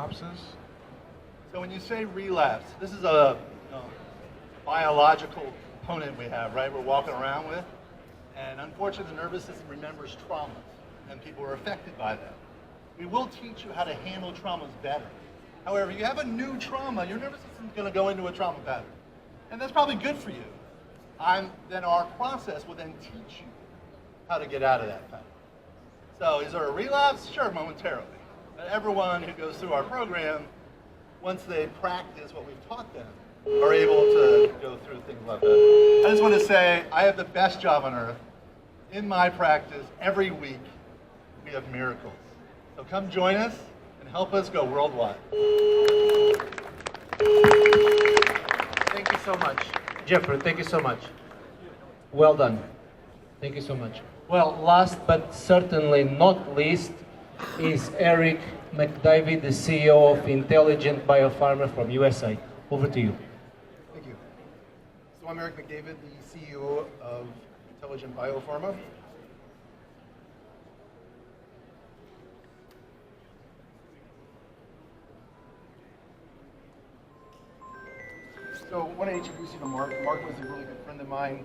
relapses? So when you say relapse, this is a biological component we have, right? We're walking around with. And unfortunately, the nervous system remembers traumas, and people are affected by them. We will teach you how to handle traumas better. However, you have a new trauma, your nervous system is going to go into a trauma pattern. And that's probably good for you. Then our process will then teach you how to get out of that pattern. So is there a relapse? Sure, momentarily. But everyone who goes through our program, once they practice what we've taught them, are able to go through things like that. I just want to say, I have the best job on earth. In my practice, every week, we have miracles. So come join us and help us go worldwide. Thank you so much. Jeffrey, thank you so much. Well done. Thank you so much. Well, last but certainly not least is Eric McDavid, the CEO of Intelligent Biopharma from USA. Over to you. Thank you. So I'm Eric McDavid, the CEO of Intelligent Biopharma. So I want to introduce you to Mark. Mark was a really good friend of mine.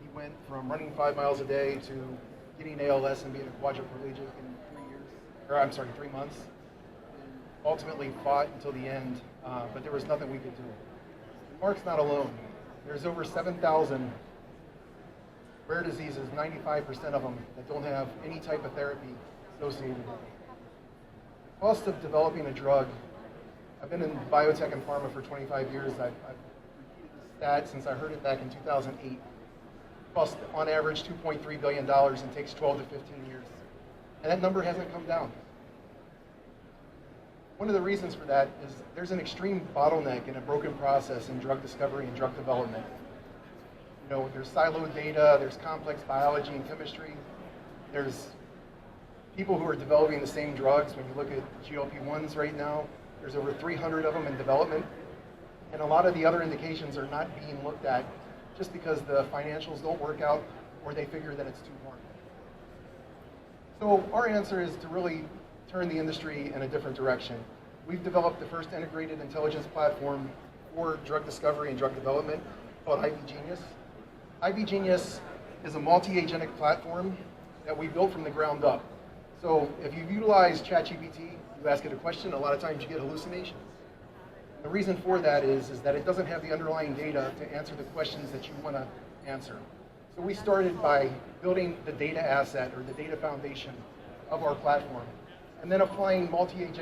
He went from running 5 miles a day to getting ALS and being a quadriplegic in 3 months. And ultimately fought until the end, but there was nothing we could do. Mark's not alone. There's over 7,000 rare diseases, 95% of them, that don't have any type of therapy associated with them. The cost of developing a drug, I've been in biotech and pharma for 25 years. I've repeated this stat since I heard it back in 2008. Costs on average $2.3 billion and takes 12 to 15 years. And that number hasn't come down. One of the reasons for that is there's an extreme bottleneck and a broken process in drug discovery and drug development. You know, there's siloed data, there's complex biology and chemistry, there's people who are developing the same drugs. When you look at GLP-1s right now, there's over 300 of them in development, and a lot of the other indications are not being looked at just because the financials don't work out or they figure that it's too hard. So our answer is to really turn the industry in a different direction. We've developed the first integrated intelligence platform for drug discovery and drug development called IBGenius. IBGenius is a multi-agentic platform that we built from the ground up. So if you've utilized ChatGPT, you ask it a question, a lot of times you get hallucinations. The reason for that is that it doesn't have the underlying data to answer the questions that you want to answer. So we started by building the data asset or the data foundation of our platform, and then applying multi-agent